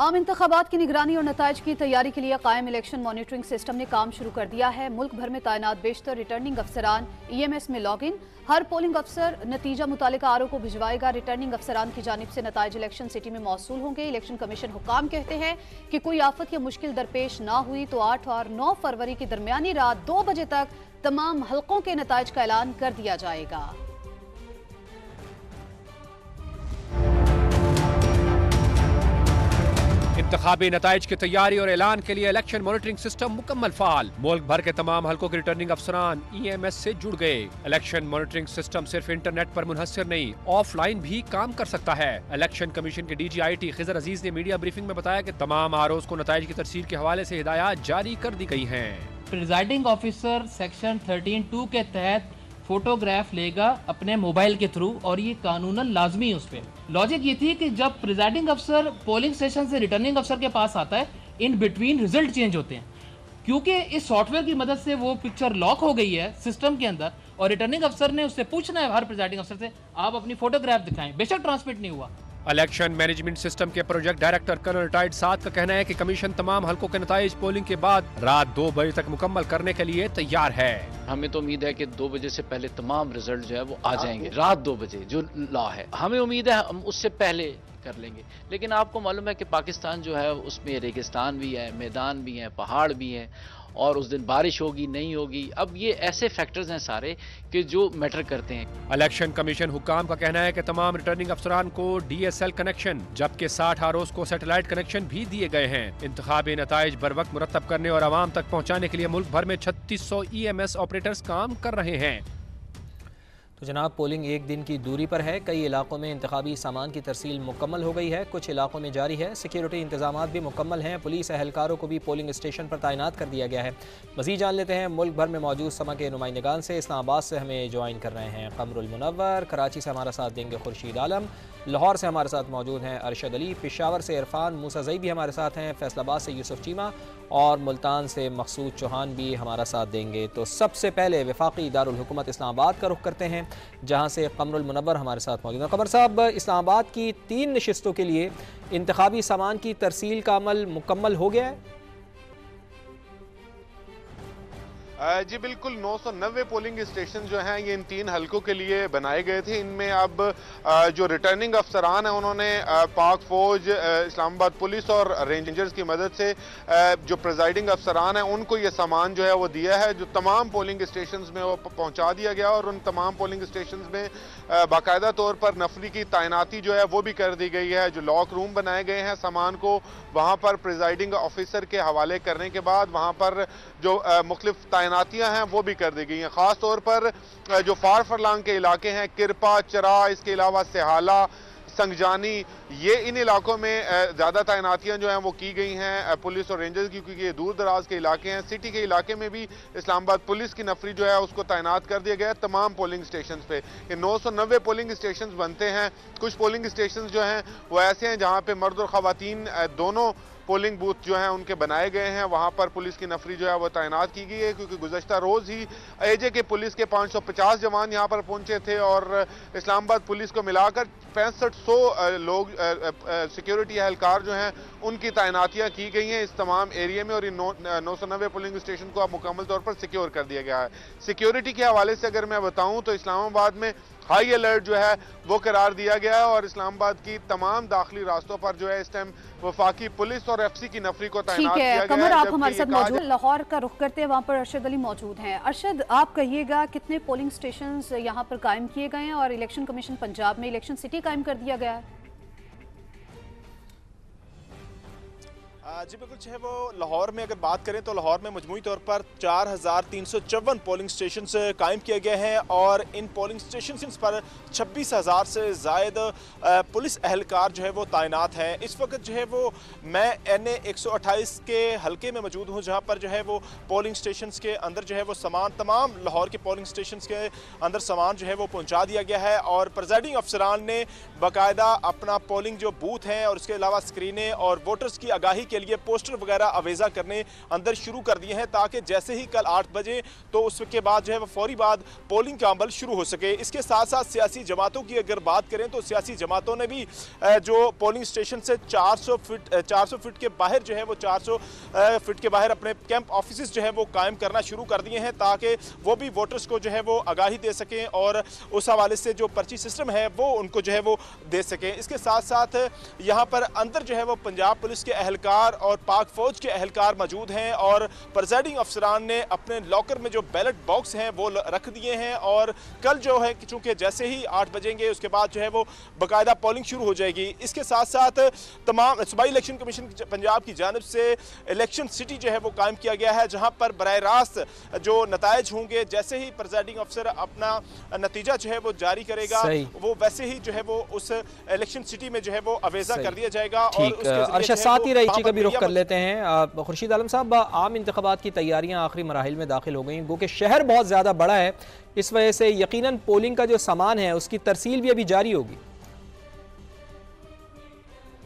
आम इंतखाबात की निगरानी और नताइज की तैयारी के लिए कायम इलेक्शन मॉनिटरिंग सिस्टम ने काम शुरू कर दिया है। मुल्क भर में तैनात बेशतर रिटर्निंग अफसरान EMS में लॉग इन। हर पोलिंग अफसर नतीजा मुतालिका RO को भिजवाएगा। रिटर्निंग अफसरान की जानिब से नताइज इलेक्शन सिटी में मौसूल होंगे। इलेक्शन कमीशन हुक्काम कहते हैं कि कोई आफत या मुश्किल दरपेश ना हुई तो 8 और 9 फरवरी की दरमियानी रात 2 बजे तक तमाम हलकों के नताइज का ऐलान कर दिया जाएगा। इंतखाबी नताइज की तैयारी और ऐलान के लिए इलेक्शन मॉनिटरिंग सिस्टम मुकम्मल फाल। मुल्क भर के तमाम हलकों के रिटर्निंग अफसरान EMS से जुड़ गए। इलेक्शन मॉनिटरिंग सिस्टम सिर्फ इंटरनेट पर मुनहसर नहीं, ऑफलाइन भी काम कर सकता है। इलेक्शन कमीशन के DG IT खिजर अजीज ने मीडिया ब्रीफिंग में बताया कि तमाम ROs को नताइज की तरसील के हवाले से हिदायत जारी कर दी गई हैं। प्रिजाइडिंग ऑफिसर सेक्शन 13(2) के तहत फोटोग्राफ लेगा अपने मोबाइल के थ्रू और ये कानूनन लाजमी है उस पर। लॉजिक ये थी कि जब प्रिजाइडिंग अफसर पोलिंग स्टेशन से रिटर्निंग अफसर के पास आता है, इन बिटवीन रिजल्ट चेंज होते हैं। क्योंकि इस सॉफ्टवेयर की मदद से वो पिक्चर लॉक हो गई है सिस्टम के अंदर और रिटर्निंग अफसर ने उससे पूछना है हर प्रिजाइडिंग अफसर से, आप अपनी फोटोग्राफ दिखाएं, बेशक ट्रांसमिट नहीं हुआ। इलेक्शन मैनेजमेंट सिस्टम के प्रोजेक्ट डायरेक्टर कर्नल रिटायर्ड साद का कहना है कि कमीशन तमाम हलकों के नताइज पोलिंग के बाद रात 2 बजे तक मुकम्मल करने के लिए तैयार है। हमें तो उम्मीद है कि 2 बजे से पहले तमाम रिजल्ट जो है वो आ जाएंगे। रात 2 बजे जो लॉ है, हमें उम्मीद है हम उससे पहले कर लेंगे। लेकिन आपको मालूम है कि पाकिस्तान जो है उसमें रेगिस्तान भी है, मैदान भी है, पहाड़ भी है और उस दिन बारिश होगी नहीं होगी। अब ये ऐसे फैक्टर्स हैं सारे कि जो मैटर करते हैं। इलेक्शन कमीशन हुक्काम का कहना है कि तमाम रिटर्निंग अफसरान को DSL कनेक्शन जबकि 60 ROs को सैटेलाइट कनेक्शन भी दिए गए हैं। इंतखाबी नताइज बर वक्त मुरतब करने और आवाम तक पहुँचाने के लिए मुल्क भर में 3600 EMS ऑपरेटर्स काम कर रहे हैं। तो जनाब, पोलिंग एक दिन की दूरी पर है। कई इलाकों में इंतखाबी सामान की तरसील मुकम्मल हो गई है, कुछ इलाकों में जारी है। सिक्योरिटी इंतजामात भी मुकम्मल हैं। पुलिस एहलकारों को भी पोलिंग स्टेशन पर तैनात कर दिया गया है। मज़ीद जान लेते हैं मुल्क भर में मौजूद समा के नुमाइंदगान से। इस्लामाबाद से हमें ज्वाइन कर रहे हैं कमरुल मुनव्वर, कराची से हमारा साथ देंगे खुर्शीद आलम, लाहौर से हमारे साथ मौजूद हैं अरशद अली, पेशावर से इरफान मूसाज़ई भी हमारे साथ हैं, फैसलाबाद से यूसुफ चीमा और मुल्तान से मकसूद चौहान भी हमारा साथ देंगे। तो सबसे पहले वफाकी दारुल हुकूमत इस्लामाबाद का रुख करते हैं, जहाँ से कमरुल मुनव्वर हमारे साथ मौजूद हैं। कमर साहब, इस्लामाबाद की 3 नशिस्तों के लिए इंतखाबी सामान की तरसील का अमल मुकम्मल हो गया है? जी बिल्कुल, 990 पोलिंग स्टेशन जो हैं ये इन 3 हलकों के लिए बनाए गए थे। इनमें अब जो रिटर्निंग अफसरान हैं उन्होंने पाक फौज, इस्लामाबाद पुलिस और रेंजर्स की मदद से जो प्रिजाइडिंग अफसरान हैं उनको ये सामान जो है वो दिया है, जो तमाम पोलिंग स्टेशन में वो पहुंचा दिया गया और उन तमाम पोलिंग स्टेशन में बाकायदा तौर पर नफरी की तैनाती जो है वो भी कर दी गई है। जो लॉक रूम बनाए गए हैं सामान को वहाँ पर प्रिजाइडिंग ऑफिसर के हवाले करने के बाद वहाँ पर जो मुख्तलिफ तैनातियां हैं वो भी कर दी गई हैं। खास तौर पर जो फार फरलांग के इलाके हैं, किरपा, चरा, इसके अलावा सेहाला, संगजानी, ये इन इलाकों में ज़्यादा तैनातियां जो हैं वो की गई हैं पुलिस और रेंजर्स की, क्योंकि ये दूर दराज के इलाके हैं। सिटी के इलाके में भी इस्लामाबाद पुलिस की नफरी जो है उसको तैनात कर दिया गया है तमाम पोलिंग स्टेशन पे। ये 990 पोलिंग स्टेशन बनते हैं। कुछ पोलिंग स्टेशन जो हैं वो ऐसे हैं जहाँ पे मर्द और ख़वातीन दोनों पोलिंग बूथ जो हैं उनके बनाए गए हैं। वहाँ पर पुलिस की नफरी जो है वो तैनात की गई है, क्योंकि गुज़श्ता रोज़ ही AJ के पुलिस के 550 जवान यहाँ पर पहुँचे थे और इस्लामाबाद पुलिस को मिलाकर 6500 लोग सिक्योरिटी एहलकार जो हैं उनकी तैनातियाँ की गई हैं इस तमाम एरिया में और इन 990 पोलिंग स्टेशन को अब मुकम्मल तौर पर सिक्योर कर दिया गया है। सिक्योरिटी के हवाले से अगर मैं बताऊँ तो इस्लामाबाद में हाई अलर्ट जो है वो करार दिया गया है और इस्लामाबाद की तमाम दाखिली रास्तों पर जो है इस टाइम वफाकी पुलिस और FC की नफरी को तैनात किया गया है। कमर, आप हमारे साथ मौजूद, लाहौर का रुख करते हैं, वहाँ पर अरशद अली मौजूद हैं। अरशद, आप कहिएगा कितने पोलिंग स्टेशन यहाँ पर कायम किए गए हैं और इलेक्शन कमीशन पंजाब में इलेक्शन सिटी कायम कर दिया गया है? जी बिल्कुल, जो है वो लाहौर में अगर बात करें तो लाहौर में मजमूई तौर पर 4354 पोलिंग स्टेशन कायम किए गए हैं और इन पोलिंग स्टेशन पर 26,000 से ज़ायद पुलिस एहलकार जो है वो तैनात हैं। इस वक्त जो है वो मैं NA 128 के हलके में मौजूद हूँ, जहाँ पर जो है वो पोलिंग स्टेशन के अंदर जो है वो सामान, तमाम लाहौर के पोलिंग स्टेशन के अंदर सामान जो है वो पहुँचा दिया गया है और प्रिजाइडिंग अफसरान ने बाकायदा अपना पोलिंग जो बूथ हैं और उसके अलावा स्क्रीनें और वोटर्स की आगाही के लिए पोस्टर वगैरह अवेजा करने अंदर शुरू कर दिए हैं, ताकि जैसे ही कल 8 बजे तो उसके बाद जो है वो फौरी बाद पोलिंग का अमल शुरू हो सके। इसके साथ साथ सियासी जमातों की अगर बात करें तो सियासी जमातों ने भी जो पोलिंग स्टेशन से 400 फीट के बाहर जो है वो 400 फीट के बाहर अपने कैंप ऑफिस जो है वो कायम करना शुरू कर दिए हैं, ताकि वो भी वोटर्स को जो है वो आगाही दे सकें और उस हवाले से जो पर्ची सिस्टम है वो उनको जो है वो दे सकें। इसके साथ साथ यहाँ पर अंदर जो है वो पंजाब पुलिस के एहलकार और पाक फौज के एहलकार मौजूद हैं और प्रिजाइडिंग अफसरान ने अपने लॉकर में जो बैलेट बॉक्स हैं वो रख दिए हैं और कल जो है चूंकि जैसे ही 8 बजेंगे उसके बाद जो है वो बाकायदा पोलिंग शुरू हो जाएगी। इसके साथ साथ तमाम सूबाई इलेक्शन कमीशन पंजाब की जानिब से इलेक्शन सिटी जो है वो कायम किया गया है, जहां पर बराह रास्त जो नताइज होंगे जैसे ही प्रिजाइडिंग अफसर अपना नतीजा जो है वो जारी करेगा वो वैसे ही जो है वो उस इलेक्शन सिटी में जो है वो अवेजा कर दिया जाएगा। और अरशद साथ ही रही का भी रुख कर लेते हैं। खुर्शीद आलम साहब, आम इंतखाबात की तैयारियां आखिरी मराहिल में दाखिल हो गई, गो कि शहर बहुत ज़्यादा बड़ा है, इस वजह से यकीनन पोलिंग का जो सामान है उसकी तरसील भी अभी जारी होगी।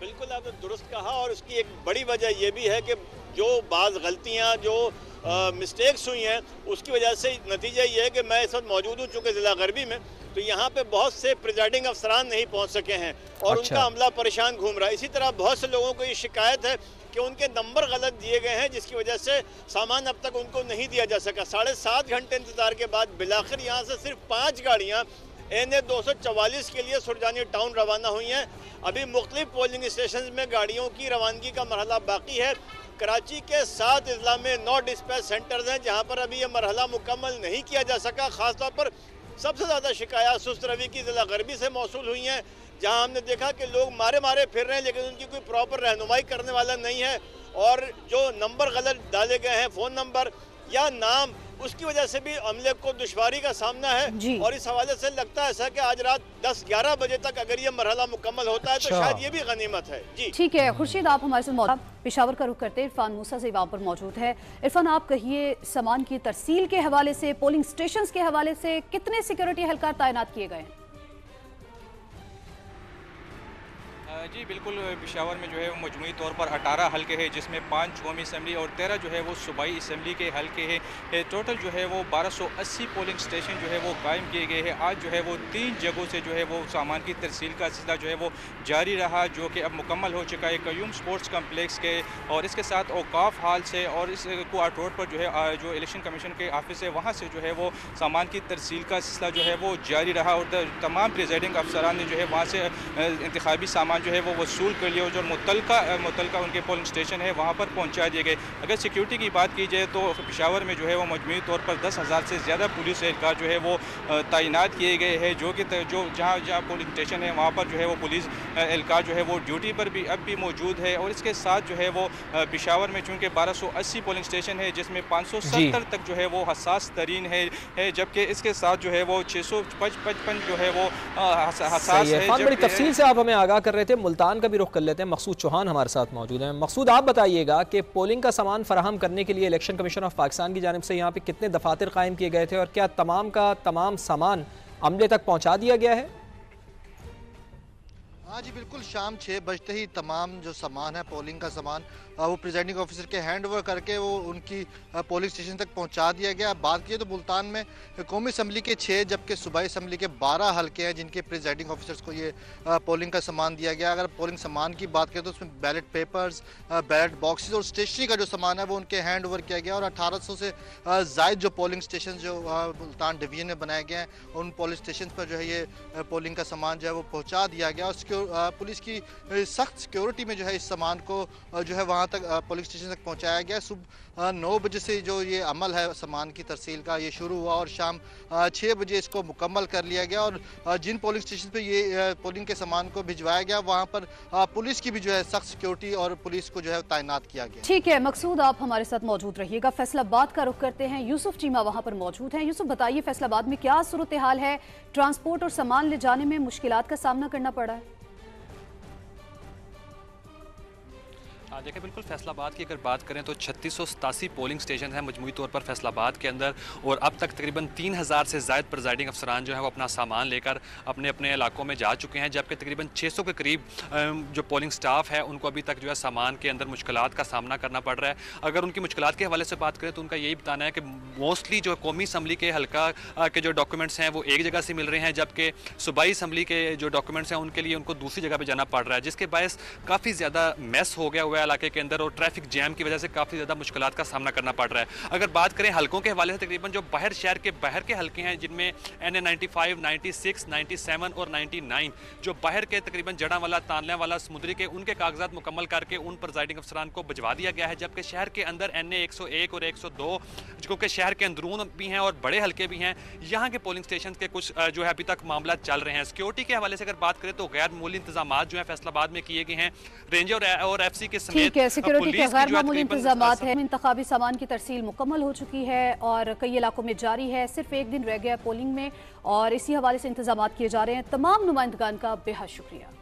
बिल्कुल आपने दुरुस्त कहा, और उसकी एक बड़ी वजह यह भी है कि जो बाज़ गलतियां जो मिस्टेक्स हुई हैं उसकी वजह से नतीजा ये है कि मैं इस वक्त मौजूद हूँ चूँकि ज़िला गरबी में, तो यहाँ पे बहुत से प्रिजाइडिंग अफसरान नहीं पहुँच सके हैं और उनका अमला परेशान घूम रहा है। इसी तरह बहुत से लोगों को ये शिकायत है कि उनके नंबर गलत दिए गए हैं, जिसकी वजह से सामान अब तक उनको नहीं दिया जा सका। 7.5 घंटे इंतजार के बाद बिलाखिर यहाँ से सिर्फ 5 गाड़ियाँ NA 244 के लिए सुरजानी टाउन रवाना हुई हैं। अभी मुख्तलिफ पोलिंग स्टेशन में गाड़ियों की रवानगी का मरहला बाकी है। कराची के 7 अजला में 9 डिस्पैच सेंटर्स हैं जहाँ पर अभी ये मरहला मुकम्मल नहीं किया जा सका। ख़ासतौर पर सबसे ज़्यादा शिकायत सुस्त रवि की ज़िला गरबी से मौसूल हुई हैं, जहाँ हमने देखा कि लोग मारे मारे फिर रहे हैं लेकिन उनकी कोई प्रॉपर रहनुमाई करने वाला नहीं है, और जो नंबर गलत डाले गए हैं, फ़ोन नंबर या नाम, उसकी वजह से भी अमले को दुश्वारी का सामना है। और इस हवाले से लगता है ऐसा कि आज रात 10-11 बजे तक अगर ये मरहला मुकम्मल होता है तो शायद ये भी गनीमत है। जी ठीक है खुर्शीद, आप हमारे साथ मौजूद, पेशावर का रुख करते इरफान मूसा से वहाँ पर मौजूद है। इरफान, आप कहिए सामान की तरसील के हवाले से, पोलिंग स्टेशन के हवाले से कितने सिक्योरिटी एहलकार तैनात किए गए हैं? जी बिल्कुल, पेशावर में जो है वो मजमूई तौर पर 18 हल्के हैं, जिसमें 5 कौमी असम्बली और 13 जो है वो सूबाई असम्बली के हल्के हैं। टोटल जो है वो 1280 पोलिंग स्टेशन जो है वो कायम किए गए हैं। आज जो है वो 3 जगहों से जो है वो सामान की तरसील का सिलसिला जो है वो जारी रहा, जो कि अब मुकम्मल हो चुका है कयूम स्पोर्ट्स कम्प्लेक्स के और इसके साथ औकाफ हाल से और इस क्वार्ट रोड पर जो है जो इलेक्शन कमीशन के ऑफिस है वहाँ से जो है वो सामान की तरसील का सिलसिला जो है वो जारी रहा और तमाम प्रिजाइडिंग अफसरान ने जो है वहाँ से इंतखाबी सामान जो है वो वसूल कर लिया, जो मुतलका उनके पोलिंग स्टेशन है वहाँ पर पहुँचा दिए गए। अगर सिक्योरिटी की बात की जाए तो पेशावर में जो है वो मजमूई तौर पर 10,000 से ज़्यादा पुलिस एहलकार जो है वो तैनात किए गए हैं, जो कि जो जहाँ पोलिंग स्टेशन है वहाँ पर जो है वो पुलिस एहलकार जो है वो ड्यूटी पर भी अब भी मौजूद है। और इसके साथ जो है वो पेशावर में चूँकि 1280 पोलिंग स्टेशन है जिसमें 570 तक जो है वो हसास तरीन है, जबकि इसके साथ जो है वो 655 जो है वो हसास है। बड़ी तफसील से आप हमें आगाह कर रहे थे। मुल्तान का भी रुख कर लेते हैं, मकसूद चौहान हमारे साथ मौजूद हैं। मकसूद, आप बताइएगा कि पोलिंग का सामान फराहम करने के लिए इलेक्शन कमीशन ऑफ पाकिस्तान की जानिब से यहाँ पे कितने दफातर कायम किए गए थे और क्या तमाम का तमाम सामान अमले तक पहुँचा दिया गया है? हाँ जी बिल्कुल, शाम 6 बजते ही तमाम जो सामान है पोलिंग का सामान वो प्रिजाइडिंग ऑफिसर के हैंड ओवर करके वो उनकी पोलिंग स्टेशन तक पहुंचा दिया गया। बात की तो मुल्तान में कौमी असम्बली के 6 जबकि सूबाई असम्बली के 12 हल्के हैं जिनके प्रिजाइडिंग ऑफिसर्स को ये पोलिंग का सामान दिया गया। अगर पोलिंग सामान की बात करें तो उसमें बैलेट पेपर्स, बैलेट बॉक्सेस और स्टेशनरी का जो सामान है वो उनके हैंड ओवर किया गया और 1800 से ज़ायद जो पोलिंग स्टेशन जो मुल्तान डिवीजन में बनाए गए हैं उन पोलिंग स्टेशन पर जो है ये पोलिंग का सामान जो है वो पहुँचा दिया गया। और पुलिस की सख्त सिक्योरिटी में जो है इस सामान को जो है वहाँ तक पोलिंग स्टेशन तक पहुंचाया गया। सुबह 9 बजे से जो ये अमल है सामान की तरसील का ये शुरू हुआ और शाम 6 बजे इसको मुकम्मल कर लिया गया। और जिन पोलिंग स्टेशन पे ये पोलिंग के सामान को भिजवाया गया वहाँ पर पुलिस की भी जो है सख्त सिक्योरिटी और पुलिस को जो है तैनात किया गया। ठीक है मकसूद, आप हमारे साथ मौजूद रहिएगा। फैसलाबाद का रुख करते हैं, यूसुफ चीमा वहाँ पर मौजूद हैं। यूसुफ, बताइए फैसलाबाद में क्या सूरत हाल है? ट्रांसपोर्ट और सामान ले जाने में मुश्किलात का सामना करना पड़ा है? देखिए बिल्कुल फैसलाबाद की अगर बात करें तो 3687 पोलिंग स्टेशन हैं मजमूई तौर पर फैसलाबाद के अंदर, और अब तक तकरीबन 3000 से ज़ायद प्रिजाइडिंग अफसरान जो है वो अपना सामान लेकर अपने अपने इलाकों में जा चुके हैं, जबकि तकरीबन 600 के करीब जो पोलिंग स्टाफ है उनको अभी तक जो है सामान के अंदर मुश्किलात का सामना करना पड़ रहा है। अगर उनकी मुश्किलात के हवाले से बात करें तो उनका यही बताना है कि मोस्टली जो कौमी असम्बली के हल्का के जो डॉक्यूमेंट्स हैं वो एक जगह से मिल रहे हैं, जबकि सूबाई असम्बली के जो डॉक्यूमेंट्स हैं उनके लिए उनको दूसरी जगह पर जाना पड़ रहा है, जिसके बायस काफ़ी ज़्यादा मैस हो गया हुआ है इलाके के अंदर और ट्रैफिक जैम की वजह से काफ़ी ज़्यादा मुश्किलात का सामना करना पड़ रहा है। अगर बात करें हलकों के हवाले से, तकरीबन जो बाहर शहर के बाहर के हलके हैं जिनमें NA 95, 96, 97 और 99 जो बाहर के तकरीबन जड़ांवाला, तानल्यावाला, समुद्री के उनके कागजात मुकम्मल करके उन प्रिजाइडिंग अफसरान को भिजवा दिया गया है, जबकि शहर के अंदर NA 101 और 102 जो कि शहर के अंदरून भी हैं और बड़े हल्के भी हैं, यहाँ के पोलिंग स्टेशन के कुछ जो है अभी तक मामला चल रहे हैं। सिक्योरिटी के हवाले से अगर बात करें तो गैर मामूली इंतजाम जो है फैसलाबाद में किए गए हैं, रेंजर और FC के समेत सिक्योरिटी के गैर मामूली इंतजामात है। इंतखाबी सामान की तरसील मुकम्मल हो चुकी है और कई इलाकों में जारी है, सिर्फ एक दिन रह गया पोलिंग में और इसी हवाले से इंतजामात किए जा रहे हैं। तमाम नुमाइंदगान का बेहद शुक्रिया।